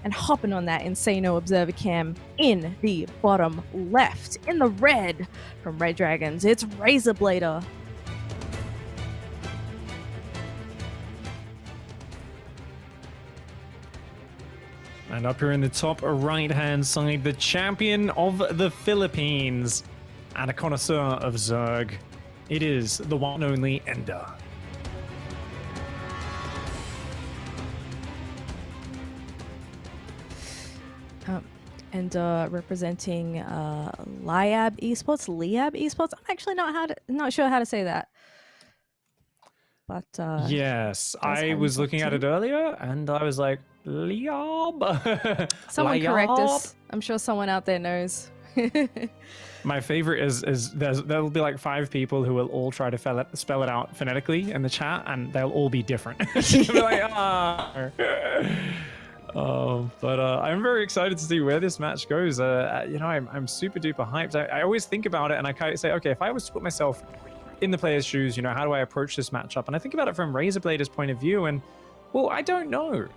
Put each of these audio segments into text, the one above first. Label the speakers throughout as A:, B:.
A: and hopping on that Insano observer cam in the bottom left. In the red from Red Dragons, it's RazerBlader.
B: And up here in the top right-hand side, the champion of the Philippines and a connoisseur of Zerg. It is the one and only EnDerr.
A: And representing Liab Esports. I'm actually not sure how to say that. But
B: yes, I was looking at it earlier and I was like, Liab.
A: Someone correct us. I'm sure someone out there knows.
B: My favorite is there'll be like 5 people who will all try to spell it out phonetically in the chat, and they'll all be different. Be like, but I'm very excited to see where this match goes. You know, I'm super duper hyped. I always think about it and I kind of say, okay, if I was to put myself in the player's shoes, you know, how do I approach this matchup? And I think about it from RazerBlader's point of view, and well, I don't know.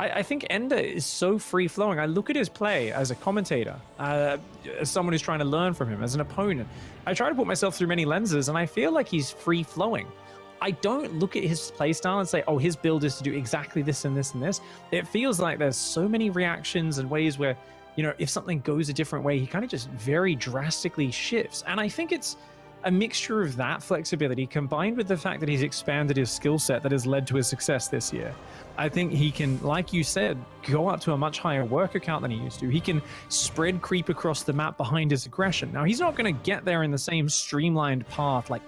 B: I think EnDerr is so free-flowing. I look at his play as a commentator, as someone who's trying to learn from him, as an opponent. I try to put myself through many lenses, and I feel like he's free-flowing. I don't look at his playstyle and say, oh, his build is to do exactly this and this and this. It feels like there's so many reactions and ways where, you know, if something goes a different way, he kind of just very drastically shifts. And I think it's a mixture of that flexibility combined with the fact that he's expanded his skill set that has led to his success this year. I think he can, like you said, go up to a much higher worker count than he used to. He can spread creep across the map behind his aggression. Now, he's not going to get there in the same streamlined path like,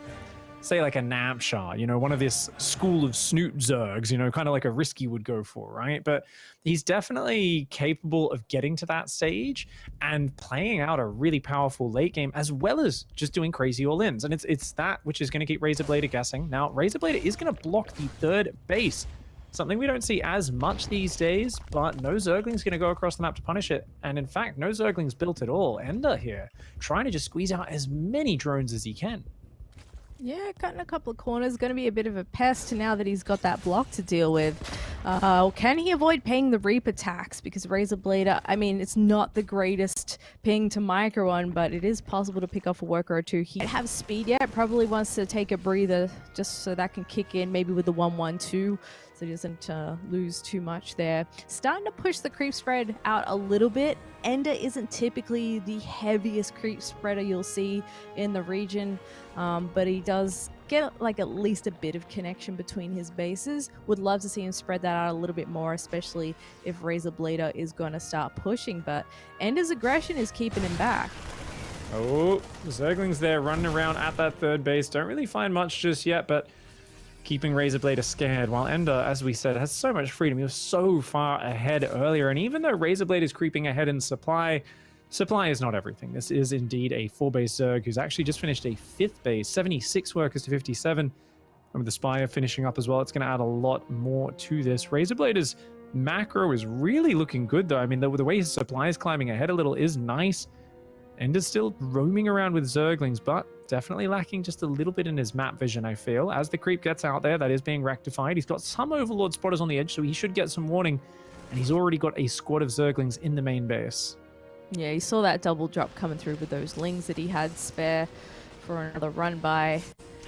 B: say, like a Nampshar, you know, one of this school of snoot Zergs, you know, kind of like a Risky would go for, right? But he's definitely capable of getting to that stage and playing out a really powerful late game, as well as just doing crazy all-ins. And it's that which is going to keep RazerBlader guessing. Now, RazerBlader is going to block the third base, something we don't see as much these days, but no Zergling's going to go across the map to punish it. And in fact, no Zergling's built at all. EnDerr here, trying to just squeeze out as many drones as he can.
A: Yeah, cutting a couple of corners, going to be a bit of a pest now that he's got that block to deal with. Can he avoid paying the Reaper tax? Because RazerBlader, I mean, it's not the greatest ping to micro on, but it is possible to pick off a worker or two. He doesn't have speed yet, probably wants to take a breather just so that can kick in, maybe with the 1-1-2. So he doesn't lose too much there. Starting to push the creep spread out a little bit. EnDerr isn't typically the heaviest creep spreader you'll see in the region, but he does get like at least a bit of connection between his bases. Would love to see him spread that out a little bit more, especially if RazerBlader is going to start pushing, but EnDerr's aggression is keeping him back.
B: Oh, Zergling's there running around at that third base. Don't really find much just yet, but keeping RazerBlader scared, while EnDerr, as we said, has so much freedom. He was so far ahead earlier, and even though RazerBlader is creeping ahead in supply is not everything. This is indeed a 4-base Zerg who's actually just finished a 5th base, 76 workers to 57. And with the Spire finishing up as well, it's going to add a lot more to this. RazerBlader's macro is really looking good, though. I mean, the way his supply is climbing ahead a little is nice. EnDerr's still roaming around with Zerglings, but definitely lacking just a little bit in his map vision, I feel. As the creep gets out there, that is being rectified. He's got some Overlord spotters on the edge, so he should get some warning. And he's already got a squad of Zerglings in the main base.
A: Yeah, you saw that double drop coming through with those lings that he had spare for another run by.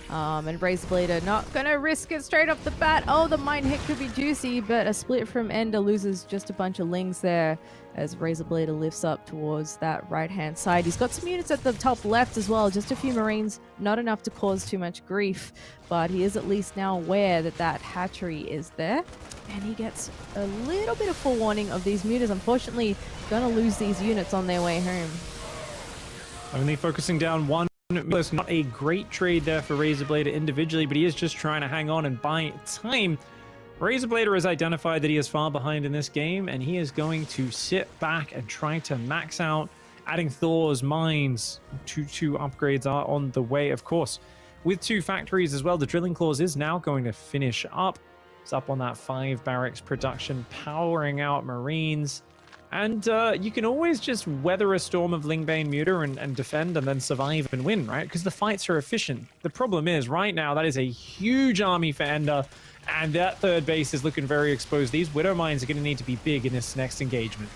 A: And RazerBlader not going to risk it straight off the bat. Oh, the mine hit could be juicy, but a split from EnDerr loses just a bunch of lings there as RazerBlader lifts up towards that right-hand side. He's got some units at the top left as well, just a few Marines, not enough to cause too much grief, but he is at least now aware that that hatchery is there, and he gets a little bit of forewarning of these mutas. Unfortunately, going to lose these units on their way home.
B: Only focusing down one. It's not a great trade there for RazerBlader individually, but he is just trying to hang on and buy time. RazerBlader has identified that he is far behind in this game, and he is going to sit back and try to max out, adding Thor's mines. 2 upgrades are on the way, of course. With 2 factories as well, the Drilling Claws is now going to finish up. It's up on that 5 barracks production, powering out Marines. And you can always just weather a storm of Lingbane Muta and defend and then survive and win, right? Because the fights are efficient. The problem is, right now, that is a huge army for EnDerr. And that third base is looking very exposed. These Widow Mines are going to need to be big in this next engagement.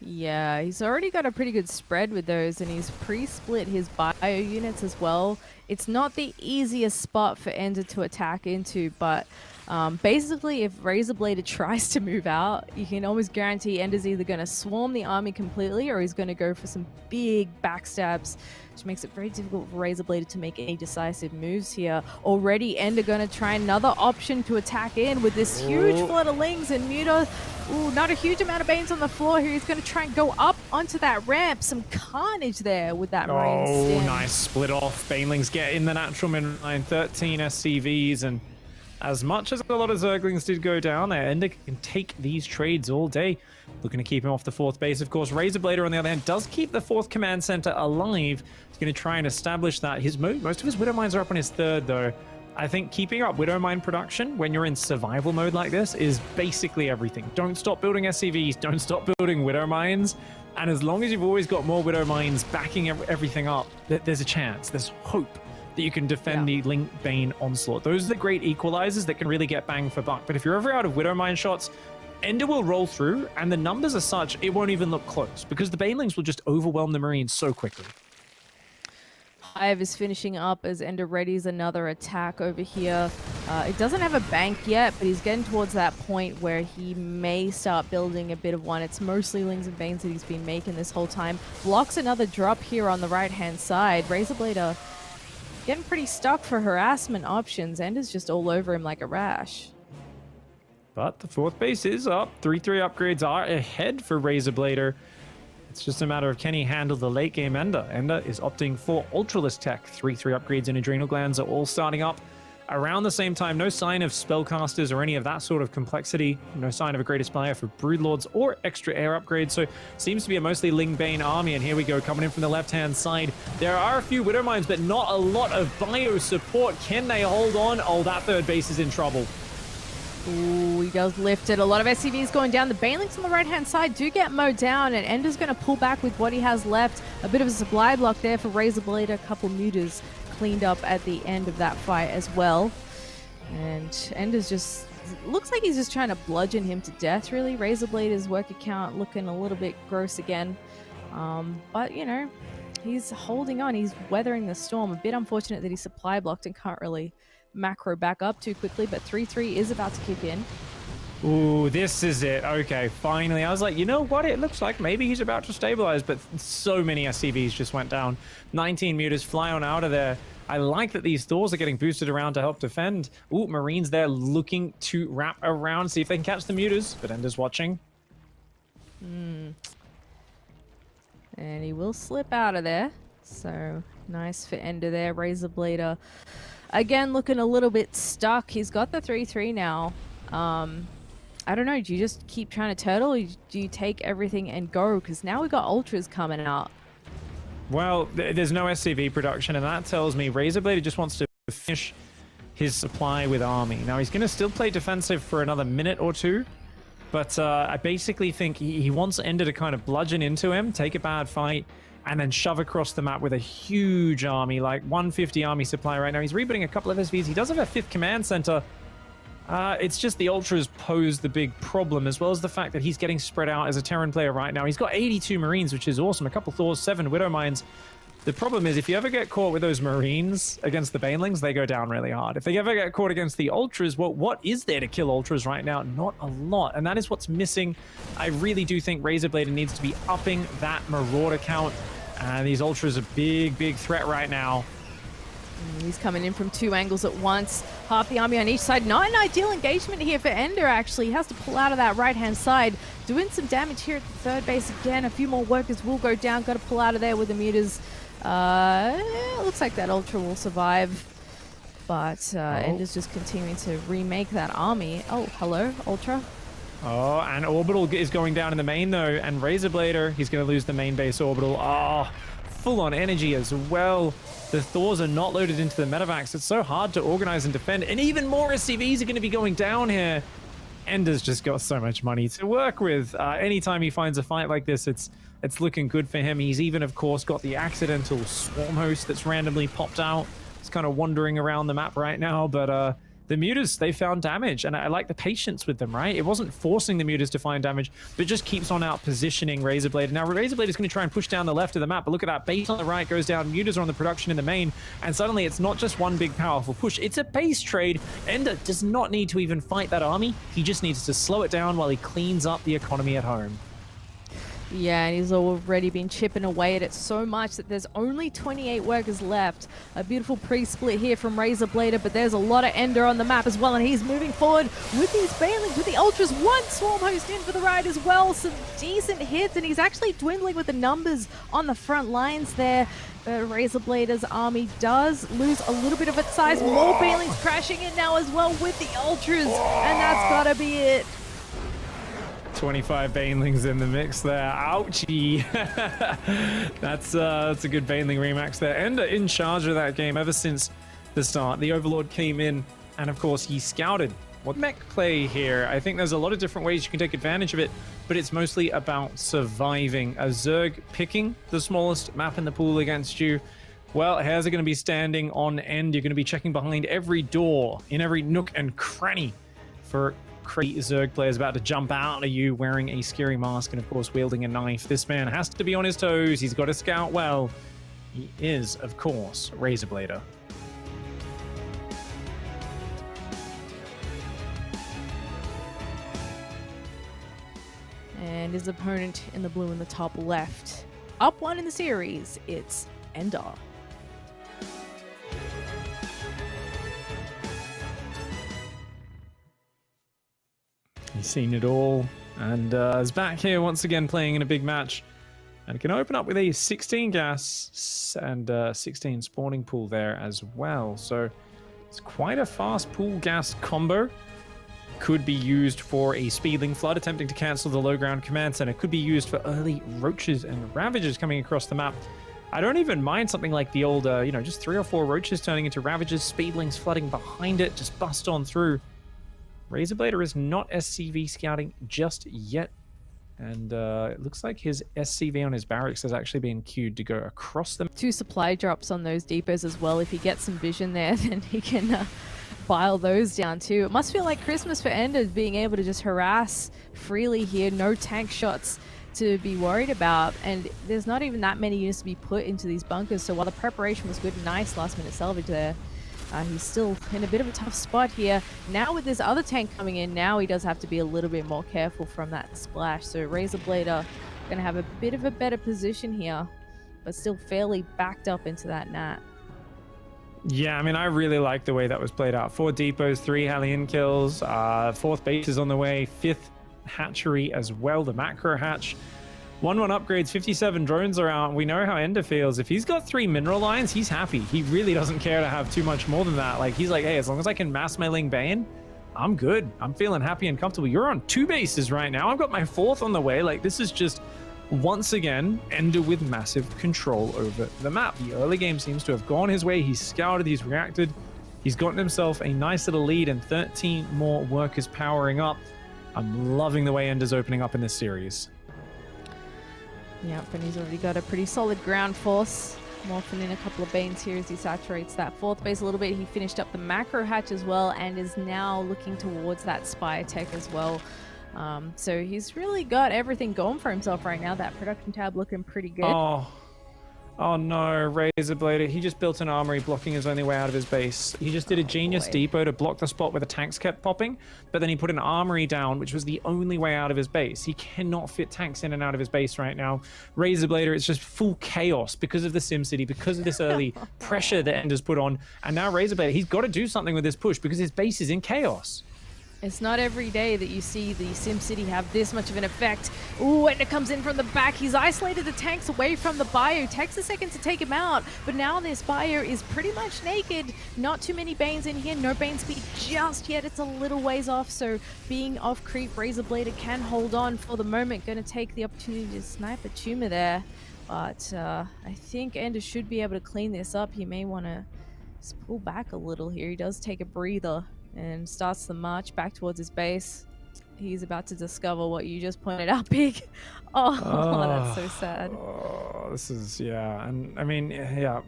A: Yeah, he's already got a pretty good spread with those, and he's pre-split his bio units as well. It's not the easiest spot for EnDerr to attack into, but basically if RazerBlader tries to move out, you can almost guarantee EnDerr's either going to swarm the army completely or he's going to go for some big backstabs, which makes it very difficult for RazerBlader to make any decisive moves here. Already EnDerr going to try another option to attack in with this huge flood of Lings, and Muta, not a huge amount of Banes on the floor here. He's going to try and go up onto that ramp. Some carnage there with that Marine stim.
B: Nice split off. Banelings get in the natural min line, 13 SCVs, and as much as a lot of Zerglings did go down there, EnDerr can take these trades all day. Looking to keep him off the fourth base. Of course, RazerBlader, on the other hand, does keep the fourth command center alive. He's going to try and establish that. Most of his Widow Mines are up on his third, though. I think keeping up Widow Mine production when you're in survival mode like this is basically everything. Don't stop building SCVs. Don't stop building Widow Mines. And as long as you've always got more Widow Mines backing everything up, there's a chance. There's hope that you can defend the Link Bane onslaught. Those are the great equalizers that can really get bang for buck. But if you're ever out of Widow Mine shots, EnDerr will roll through, and the numbers are such, it won't even look close, because the Banelings will just overwhelm the Marines so quickly.
A: Hive is finishing up as EnDerr readies another attack over here. It doesn't have a bank yet, but he's getting towards that point where he may start building a bit of one. It's mostly Lings and Banes that he's been making this whole time. Blocks another drop here on the right-hand side. RazerBlader getting pretty stuck for harassment options. EnDerr's just all over him like a rash.
B: But the fourth base is up. 3-3 upgrades are ahead for RazerBlader. It's just a matter of can he handle the late game EnDerr. EnDerr is opting for Ultralist tech. 3-3 upgrades in Adrenal Glands are all starting up around the same time. No sign of Spellcasters or any of that sort of complexity. No sign of a Greatest Buyer for Broodlords or extra air upgrades. So seems to be a mostly Ling Bane army. And here we go, coming in from the left-hand side. There are a few Widow Mines, but not a lot of bio support. Can they hold on? Oh, that third base is in trouble.
A: Ooh, he does lift it. A lot of SCVs going down. The Banelings on the right-hand side do get mowed down, and EnDerr's going to pull back with what he has left. A bit of a supply block there for RazerBlader. A couple mutas cleaned up at the end of that fight as well. And EnDerr's just... looks like he's just trying to bludgeon him to death, really. RazerBlader's work account looking a little bit gross again. But, you know, he's holding on. He's weathering the storm. A bit unfortunate that he's supply blocked and can't really macro back up too quickly, but 3-3 is about to kick in.
B: Ooh, this is it. Okay, finally. I was like, you know what? It looks like maybe he's about to stabilize, but so many SCVs just went down. 19 mutas fly on out of there. I like that these Thors are getting boosted around to help defend. Ooh, Marines there looking to wrap around, see if they can catch the mutas, but EnDerr's watching.
A: And he will slip out of there. So nice for EnDerr there. RazerBlader again looking a little bit stuck. He's got the 3-3 now. I don't know, do you just keep trying to turtle, or do you take everything and go? Because now we got Ultras coming out.
B: Well, there's no SCV production, and that tells me RazerBlader just wants to finish his supply with army. Now, he's going to still play defensive for another minute or two, but I basically think he wants EnDerr to kind of bludgeon into him, take a bad fight, and then shove across the map with a huge army, like 150 army supply right now. He's rebooting a couple of SVs. He does have a 5th command center. It's just the Ultras pose the big problem, as well as the fact that he's getting spread out as a Terran player right now. He's got 82 Marines, which is awesome. A couple Thors, 7 Widow Mines. The problem is, if you ever get caught with those Marines against the Banelings, they go down really hard. If they ever get caught against the Ultras, well, what is there to kill Ultras right now? Not a lot, and that is what's missing. I really do think RazerBlader needs to be upping that Marauder count. And these Ultras are a big, big threat right now.
A: He's coming in from 2 angles at once. Half the army on each side. Not an ideal engagement here for EnDerr, actually. He has to pull out of that right-hand side. Doing some damage here at the third base again. A few more workers will go down. Got to pull out of there with the mutas. It looks like that Ultra will survive. But EnDerr's just continuing to remake that army. Oh, hello, Ultra.
B: Oh, and Orbital is going down in the main, though. And RazerBlader, he's going to lose the main base Orbital. Oh, full-on energy as well. The Thors are not loaded into the medevacs. It's so hard to organize and defend. And even more SCVs are going to be going down here. EnDerr's just got so much money to work with. Anytime he finds a fight like this, it's looking good for him. He's even, of course, got the accidental Swarm Host that's randomly popped out. It's kind of wandering around the map right now, but the mutas, they found damage, and I like the patience with them, right? It wasn't forcing the mutas to find damage, but just keeps on out positioning RazerBlader. Now, RazerBlader is going to try and push down the left of the map, but look at that. Base on the right goes down, mutas are on the production in the main, and suddenly it's not just one big powerful push, it's a base trade. EnDerr does not need to even fight that army. He just needs to slow it down while he cleans up the economy at home.
A: Yeah, and he's already been chipping away at it so much that there's only 28 workers left. A beautiful pre-split here from RazerBlader, but there's a lot of EnDerr on the map as well, and he's moving forward with these Banelings, with the Ultras. One Swarm Host in for the ride as well. Some decent hits, and he's actually dwindling with the numbers on the front lines there. RazerBlader's army does lose a little bit of its size. More Banelings crashing in now as well with the Ultras, and that's gotta be it.
B: 25 Banelings in the mix there. Ouchie. That's a good Baneling remax there. EnDerr in charge of that game ever since the start. The Overlord came in, and of course he scouted. What mech play here? I think there's a lot of different ways you can take advantage of it, but it's mostly about surviving. A Zerg picking the smallest map in the pool against you. Well, how's it going to be standing on end? You're going to be checking behind every door, in every nook and cranny for crazy Zerg players about to jump out at you wearing a scary mask and of course wielding a knife. This man has to be on his toes. He's got to scout well. He is, of course, RazerBlader.
A: And his opponent in the blue in the top left. Up one in the series, it's EnDerr.
B: He's seen it all, and is back here once again playing in a big match, and can open up with a 16 gas and 16 spawning pool there as well. So it's quite a fast pool gas combo. Could be used for a Speedling Flood attempting to cancel the low ground command center. Could be used for early Roaches and Ravagers coming across the map. I don't even mind something like the old, just 3 or 4 Roaches turning into Ravagers, Speedlings flooding behind it, just bust on through. RazerBlader is not SCV scouting just yet, and it looks like his SCV on his barracks has actually been queued to go across them. 2
A: supply drops on those depots as well. If he gets some vision there, then he can file those down too. It must feel like Christmas for EnDerr, being able to just harass freely here. No tank shots to be worried about, and there's not even that many units to be put into these bunkers. So while the preparation was good, nice last minute salvage there, he's still in a bit of a tough spot here. Now with this other tank coming in, now he does have to be a little bit more careful from that splash. So RazerBlader going to have a bit of a better position here, but still fairly backed up into that nat.
B: Yeah, I mean, I really like the way that was played out. 4 depots, 3 Hellion kills, 4th base is on the way, 5th hatchery as well, the macro hatch. 1-1 upgrades, 57 drones are out. We know how EnDerr feels. If he's got 3 mineral lines, he's happy. He really doesn't care to have too much more than that. Like, he's like, hey, as long as I can mass my Ling Bane, I'm good. I'm feeling happy and comfortable. You're on 2 bases right now. I've got my 4th on the way. Like, this is just, once again, EnDerr with massive control over the map. The early game seems to have gone his way. He's scouted, he's reacted. He's gotten himself a nice little lead and 13 more workers powering up. I'm loving the way EnDerr's opening up in this series.
A: Yep, and he's already got a pretty solid ground force. Morphing in a couple of Banes here as he saturates that 4th base a little bit. He finished up the macro hatch as well and is now looking towards that Spire Tech as well. So he's really got everything going for himself right now. That production tab looking pretty good.
B: Oh no, RazerBlader. He just built an armory blocking his only way out of his base. He just did a genius depot to block the spot where the tanks kept popping, but then he put an armory down, which was the only way out of his base. He cannot fit tanks in and out of his base right now. RazerBlader, it's just full chaos because of the SimCity, because of this early pressure that EnDerr's put on. And now RazerBlader, he's got to do something with this push because his base is in chaos.
A: It's not every day that you see the SimCity have this much of an effect. Ooh, and it comes in from the back. He's isolated the tanks away from the bio. Takes a second to take him out, but now this bio is pretty much naked. Not too many Banes in here. No Bane speed just yet. It's a little ways off, so being off creep, RazerBlader can hold on for the moment. Going to take the opportunity to snipe a tumor there, but I think EnDerr should be able to clean this up. He may want to pull back a little here. He does take a breather and starts the march back towards his base. He's about to discover what you just pointed out, Pig. Oh, that's so sad.
B: Oh, this is, yeah. And I mean, yeah,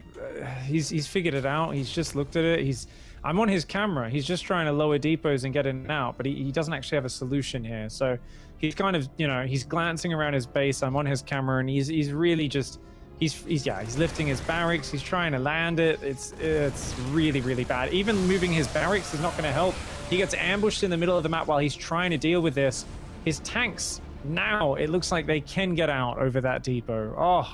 B: he's figured it out. He's just looked at it. He's I'm on his camera. He's just trying to lower depots and get in and out, but he doesn't actually have a solution here. So he's kind of, you know, he's glancing around his base. I'm on his camera, and he's really just, he's lifting his barracks. He's trying to land it. It's really, really bad. Even moving his barracks is not going to help. He gets ambushed in the middle of the map while he's trying to deal with this. His tanks, now it looks like they can get out over that depot. Oh,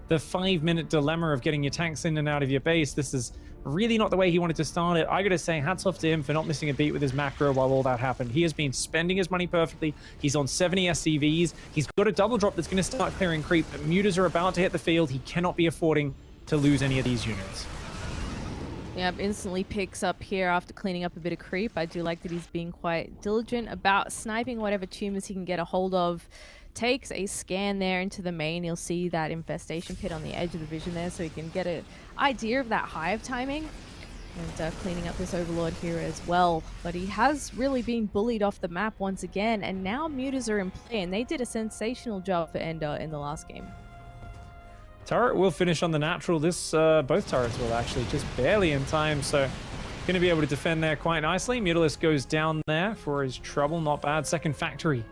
B: the 5-minute dilemma of getting your tanks in and out of your base. This is really not the way he wanted to start it. I gotta say, hats off to him for not missing a beat with his macro while all that happened. He has been spending his money perfectly. He's on 70 SCVs. He's got a double drop that's going to start clearing creep, but mutas are about to hit the field. He cannot be affording to lose any of these units.
A: Yep, instantly picks up here after cleaning up a bit of creep. I do like that he's being quite diligent about sniping whatever tumors he can get a hold of. Takes a scan there into the main. You'll see that infestation pit on the edge of the vision there, so he can get an idea of that hive timing. And cleaning up this overlord here as well. But he has really been bullied off the map once again, and now mutas are in play, and they did a sensational job for EnDerr in the last game.
B: Turret will finish on the natural. This both turrets will actually, just barely in time, so going to be able to defend there quite nicely. Mutalisk goes down there for his trouble, not bad. Second factory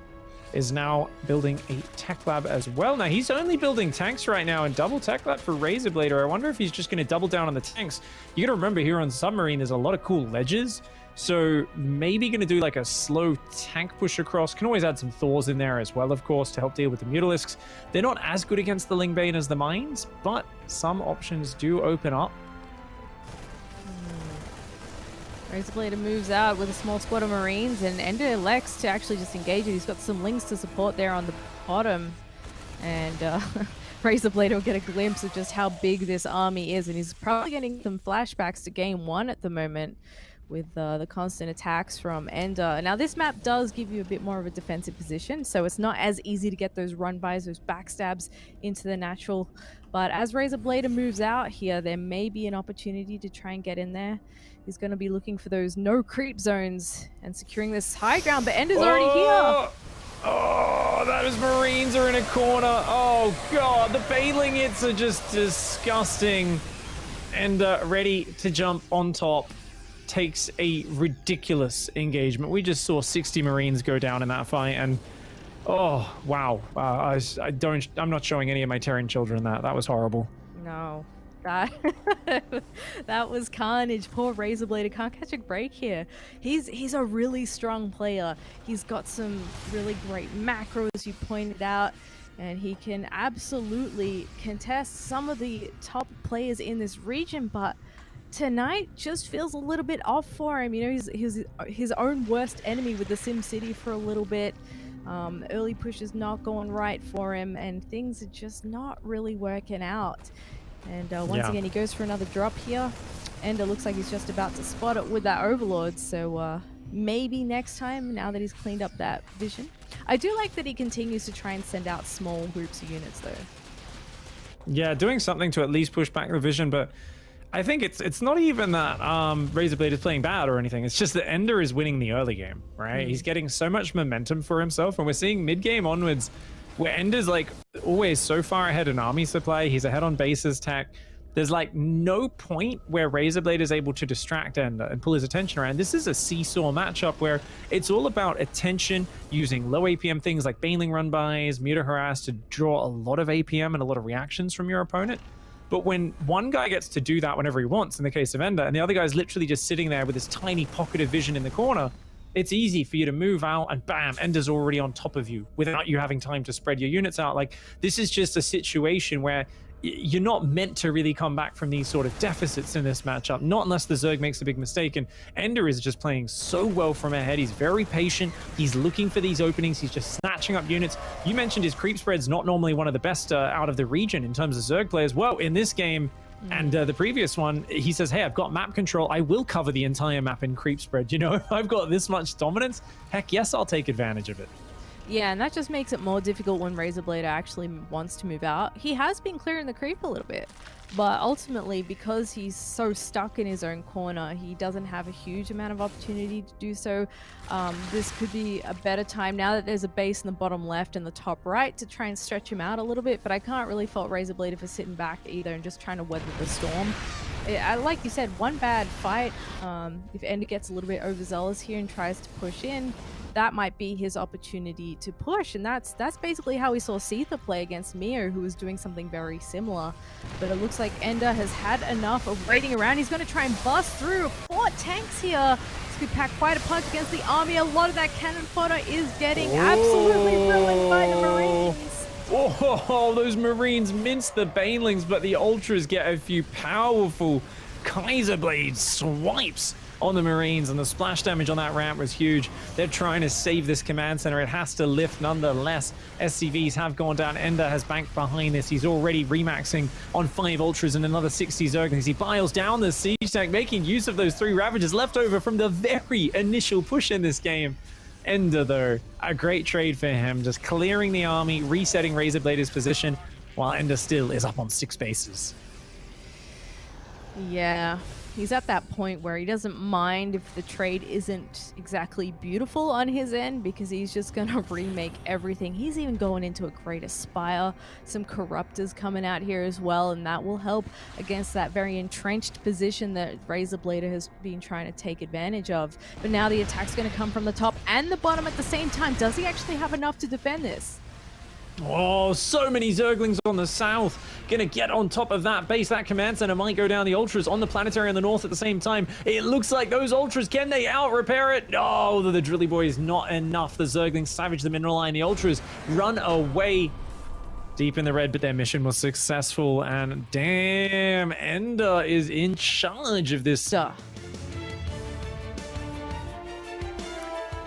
B: is now building a tech lab as well. Now he's only building tanks right now, and double tech lab for RazerBlader. I wonder if he's just going to double down on the tanks. You got to remember, here on Submarine there's a lot of cool ledges, so maybe going to do like a slow tank push across. Can always add some Thors in there as well, of course, to help deal with the Mutalisks. They're not as good against the Lingbane as the mines, but some options do open up.
A: RazerBlader moves out with a small squad of Marines, and EnDerr elects to actually just engage it. He's got some links to support there on the bottom, and RazerBlader will get a glimpse of just how big this army is, and he's probably getting some flashbacks to game 1 at the moment with the constant attacks from EnDerr. Now this map does give you a bit more of a defensive position, so it's not as easy to get those run-bys, those backstabs into the natural. But as RazerBlader moves out here, there may be an opportunity to try and get in there. He's going to be looking for those no creep zones and securing this high ground, but EnDerr's already here.
B: Oh, those Marines are in a corner. Oh god, the bailing hits are just disgusting. EnDerr ready to jump on top. Takes a ridiculous engagement. We just saw 60 Marines go down in that fight, and oh wow, I'm not showing any of my Terran children that. That was horrible.
A: No, that was carnage. Poor RazerBlader can't catch a break here. He's a really strong player. He's got some really great macros, you pointed out, and he can absolutely contest some of the top players in this region, but tonight just feels a little bit off for him. You know, he's his own worst enemy with the Sim City for a little bit. Early push is not going right for him, and things are just not really working out. And once again, he goes for another drop here. EnDerr looks like he's just about to spot it with that Overlord, so maybe next time, now that he's cleaned up that vision. I do like that he continues to try and send out small groups of units, though.
B: Yeah, doing something to at least push back the vision, but I think it's not even that RazerBlader is playing bad or anything. It's just that EnDerr is winning the early game, right? He's getting so much momentum for himself, and we're seeing mid-game onwards where EnDerr's like always so far ahead in army supply. He's ahead on bases tech. There's like no point where RazerBlader is able to distract EnDerr and pull his attention around. This is a seesaw matchup where it's all about attention, using low APM things like Baneling run-bys, Muta Harass to draw a lot of APM and a lot of reactions from your opponent. But when one guy gets to do that whenever he wants, in the case of EnDerr, and the other guy's literally just sitting there with this tiny pocket of vision in the corner, it's easy for you to move out and bam, EnDerr's already on top of you without you having time to spread your units out. Like, this is just a situation where you're not meant to really come back from these sort of deficits in this matchup, not unless the Zerg makes a big mistake. And EnDerr is just playing so well from ahead. He's very patient. He's looking for these openings. He's just snatching up units. You mentioned his creep spread's not normally one of the best out of the region in terms of Zerg players. Well, in this game and the previous one, he says, hey, I've got map control. I will cover the entire map in creep spread. You know, if I've got this much dominance, heck yes, I'll take advantage of it.
A: Yeah, and that just makes it more difficult when RazerBlader actually wants to move out. He has been clearing the creep a little bit, but ultimately, because he's so stuck in his own corner, he doesn't have a huge amount of opportunity to do so. This could be a better time now that there's a base in the bottom left and the top right to try and stretch him out a little bit, but I can't really fault RazerBlader for sitting back either and just trying to weather the storm. Like you said, one bad fight. If EnDerr gets a little bit overzealous here and tries to push in, that might be his opportunity to push, and that's basically how we saw Seetha play against Mio, who was doing something very similar. But it looks like EnDerr has had enough of waiting around. He's going to try and bust through 4 tanks here. This could pack quite a punch against the army. A lot of that cannon fodder is getting absolutely ruined by the Marines.
B: Oh, those Marines mince the Banelings, but the Ultras get a few powerful Kaiser Blade swipes on the Marines, and the splash damage on that ramp was huge. They're trying to save this command center. It has to lift nonetheless. SCVs have gone down. EnDerr has banked behind this. He's already remaxing on 5 Ultras and another 60 Zerglings. He piles down the siege tank, making use of those 3 Ravagers left over from the very initial push in this game. EnDerr, though, a great trade for him, just clearing the army, resetting RazerBlader's position, while EnDerr still is up on 6 bases.
A: Yeah, he's at that point where he doesn't mind if the trade isn't exactly beautiful on his end, because he's just going to remake everything. He's even going into a Greater Spire, some Corruptors coming out here as well, and that will help against that very entrenched position that RazerBlader has been trying to take advantage of. But now the attack's going to come from the top and the bottom at the same time. Does he actually have enough to defend this?
B: Oh, so many Zerglings on the south. Gonna get on top of that base. That command center might go down. The Ultras on the planetary on the north at the same time. It looks like those Ultras, can they out-repair it? Oh, the Drilly Boy is not enough. The Zerglings savage the mineral line. The Ultras run away deep in the red, but their mission was successful. And damn, EnDerr is in charge of this.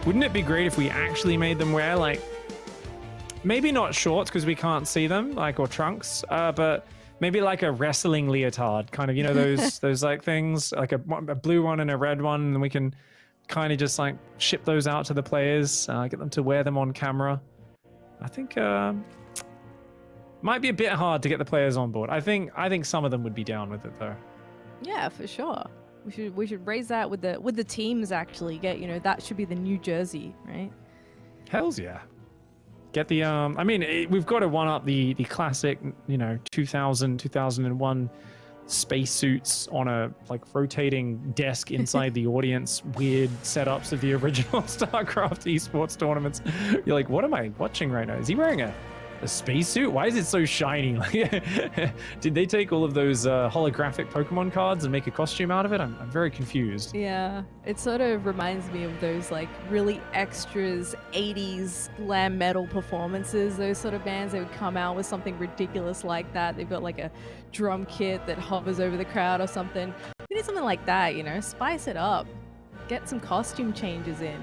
B: Wouldn't it be great if we actually made them wear, like, maybe not shorts because we can't see them, like, or trunks, but maybe like a wrestling leotard, kind of, you know, those like things, like a blue one and a red one, and we can kind of just like ship those out to the players, get them to wear them on camera. I think might be a bit hard to get the players on board. I think some of them would be down with it though.
A: Yeah, for sure. We should raise that with the teams. Actually, get, you know, that should be the new jersey, right?
B: Hells yeah. Get the I mean, we've got to one up the classic, you know, 2001 spacesuits on a like rotating desk inside the audience, weird setups of the original StarCraft esports tournaments. You're like, what am I watching right now? Is he wearing a spacesuit? Why is it so shiny? Did they take all of those holographic Pokemon cards and make a costume out of it? I'm very confused.
A: Yeah, it sort of reminds me of those like really extras 80s glam metal performances. Those sort of bands, they would come out with something ridiculous like that. They've got like a drum kit that hovers over the crowd or something. We need something like that, you know, spice it up. Get some costume changes in.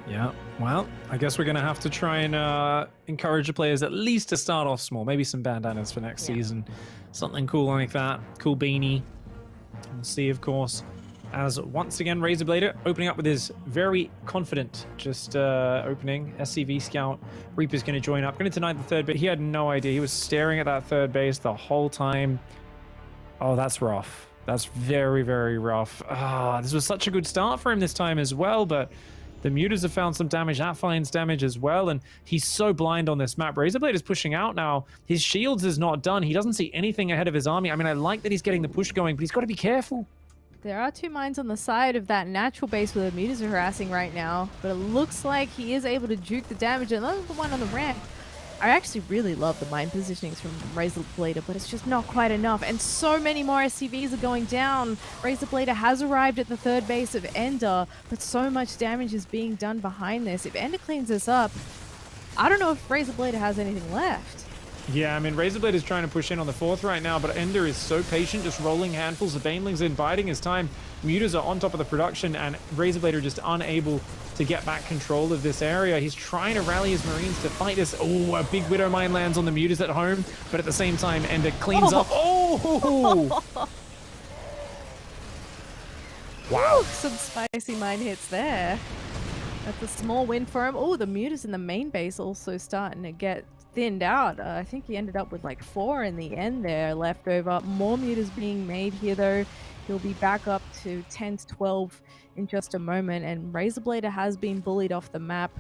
B: Yeah, well, I guess we're going to have to try and encourage the players at least to start off small. Maybe some bandanas for next season. Something cool like that. Cool beanie. We'll see, of course, as once again, RazerBlader opening up with his very confident, just opening. SCV Scout. Reaper's going to join up. Going to deny the third, but he had no idea. He was staring at that third base the whole time. Oh, that's rough. That's very, very rough. Ah, this was such a good start for him this time as well, but the Mutas have found some damage. That finds damage as well, and he's so blind on this map. RazerBlader is pushing out now. His shields is not done. He doesn't see anything ahead of his army. I mean, I like that he's getting the push going, but he's got to be careful.
A: There are 2 mines on the side of that natural base where the Mutas are harassing right now, but it looks like he is able to juke the damage, and that's the one on the ramp. I actually really love the mine positionings from RazerBlader, but it's just not quite enough. And so many more SCVs are going down. RazerBlader has arrived at the third base of EnDerr, but so much damage is being done behind this. If EnDerr cleans this up, I don't know if RazerBlader has anything left.
B: Yeah, I mean, RazerBlader is trying to push in on the fourth right now, but EnDerr is so patient, just rolling handfuls of Banelings in, biding his time. Mutas are on top of the production, and RazerBlader just unable to get back control of this area. He's trying to rally his Marines to fight this. Oh, a big Widow Mine lands on the Mutas at home, but at the same time, EnDerr cleans up. Oh! Wow.
A: Ooh, some spicy mine hits there. That's a small win for him. Oh, the Mutas in the main base also starting to get thinned out. I think he ended up with like 4 in the end there left over. More Mutas being made here though. He'll be back up to 10 to 12 in just a moment, and RazerBlader has been bullied off the map.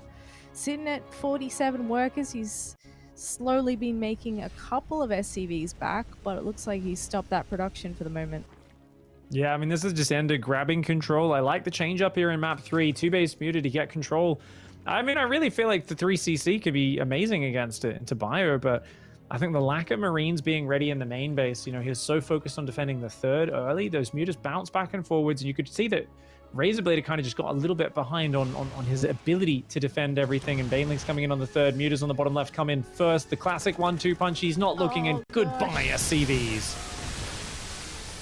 A: Sitting at 47 workers, he's slowly been making a couple of SCVs back, but it looks like he's stopped that production for the moment.
B: Yeah, I mean, this is just EnDerr grabbing control. I like the change up here in map 3. 2-base muted to get control. I mean, I really feel like the 3CC could be amazing against it into Bio, but I think the lack of Marines being ready in the main base, you know, he was so focused on defending the third early. Those mutas bounce back and forwards, and you could see that RazerBlader kind of just got a little bit behind on his ability to defend everything, and Baneling's coming in on the third. Mutas on the bottom left come in first. The classic 1-2 punch. He's not looking, and goodbye, SCVs.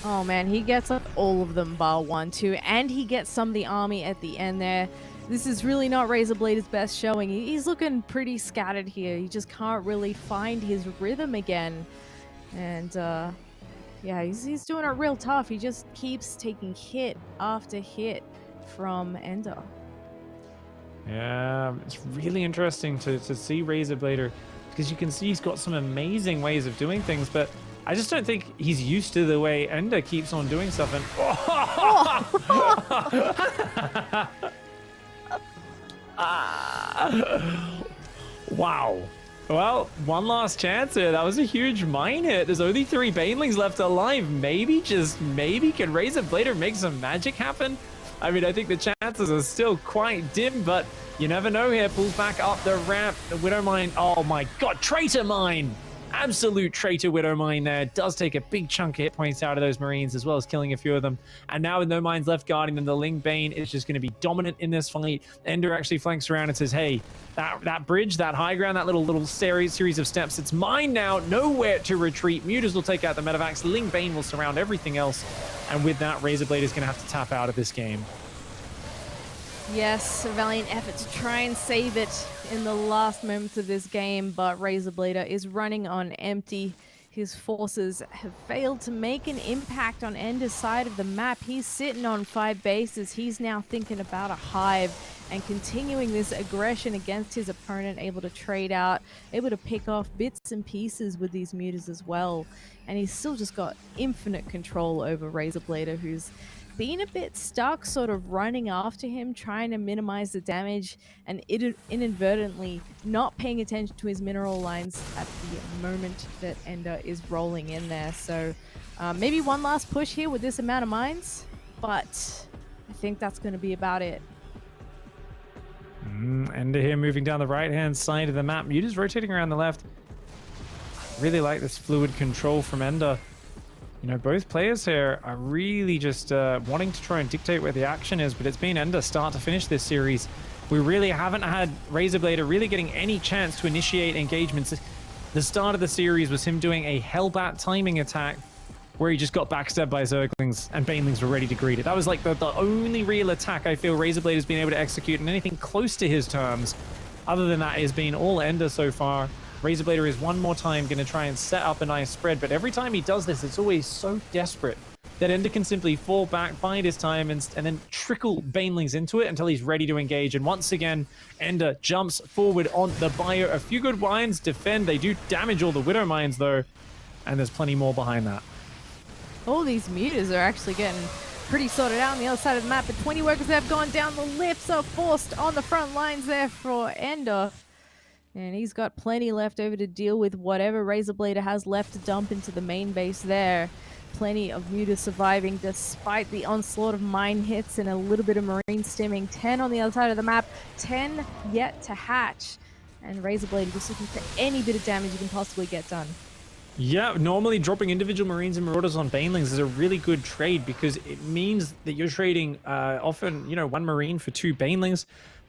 A: Oh man, he gets up all of them bar 1-2, and he gets some of the army at the end there. This is really not RazerBlader's best showing. He's looking pretty scattered here. He just can't really find his rhythm again. And yeah, he's doing it real tough. He just keeps taking hit after hit from EnDerr.
B: Yeah, it's really interesting to see RazerBlader, because you can see he's got some amazing ways of doing things, but I just don't think he's used to the way EnDerr keeps on doing stuff. And wow. Well, one last chance here. That was a huge mine hit. There's only 3 Banelings left alive. Maybe, just maybe, can RazerBlader make some magic happen? I mean, I think the chances are still quite dim, but you never know here. Pulls back up the ramp. The Widow Mine. Oh my god, Traitor Mine! Absolute traitor Widow Mine there. Does take a big chunk of hit points out of those Marines, as well as killing a few of them. And now with no mines left guarding them, the Ling Bane is just going to be dominant in this fight. EnDerr actually flanks around and says, hey, that bridge, that high ground, that little series of steps, it's mine now. Nowhere to retreat. Mutas will take out the medevacs. Ling Bane will surround everything else. And with that, RazerBlader is going to have to tap out of this game.
A: Yes, a valiant effort to try and save it in the last moments of this game, but RazerBlader is running on empty. His forces have failed to make an impact on EnDerr's side of the map. He's sitting on 5 bases. He's now thinking about a hive and continuing this aggression against his opponent, able to trade out, able to pick off bits and pieces with these mutas as well. And he's still just got infinite control over RazerBlader, who's been a bit stuck, sort of running after him, trying to minimize the damage, and inadvertently not paying attention to his mineral lines at the moment that EnDerr is rolling in there. So maybe one last push here with this amount of mines, but I think that's going to be about it.
B: EnDerr here moving down the right-hand side of the map. Mutas rotating around the left. Really like this fluid control from EnDerr. You know, both players here are really just wanting to try and dictate where the action is, but it's been EnDerr start to finish this series. We really haven't had RazerBlader really getting any chance to initiate engagements. The start of the series was him doing a Hellbat timing attack where he just got backstabbed by Zerglings and Banelings were ready to greet it. That was like the only real attack I feel RazerBlader has been able to execute in anything close to his terms. Other than that, it's been all EnDerr so far. RazerBlader is one more time going to try and set up a nice spread, but every time he does this, it's always so desperate that EnDerr can simply fall back, bide his time, and then trickle Banelings into it until he's ready to engage. And once again, EnDerr jumps forward on the Bio. A few good mines defend. They do damage all the Widow mines, though, and there's plenty more behind that.
A: All these mutas are actually getting pretty sorted out on the other side of the map, but 20 workers have gone down. The lifts are forced on the front lines there for EnDerr. And he's got plenty left over to deal with whatever RazerBlader has left to dump into the main base there. Plenty of mutas surviving despite the onslaught of mine hits and a little bit of marine stimming. 10 on the other side of the map, 10 yet to hatch. And RazerBlader just looking for any bit of damage you can possibly get done.
B: Yeah, normally dropping individual Marines and Marauders on Banelings is a really good trade because it means that you're trading often, you know, 1 Marine for 2 Banelings.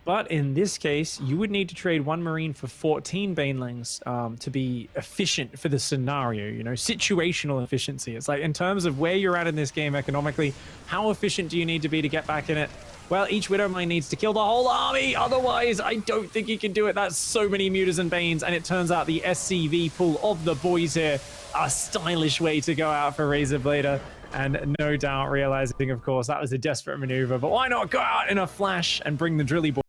B: But in this case, you would need to trade 1 Marine for 14 Banelings to be efficient for the scenario, you know, situational efficiency. It's like in terms of where you're at in this game economically, how efficient do you need to be to get back in it? Well, each Widow Mine needs to kill the whole army. Otherwise, I don't think you can do it. That's so many Mutas and Banes. And it turns out the SCV pool of the boys here, a stylish way to go out for RazerBlader. And no doubt realizing, of course, that was a desperate maneuver. But why not go out in a flash and bring the Drilly Boy?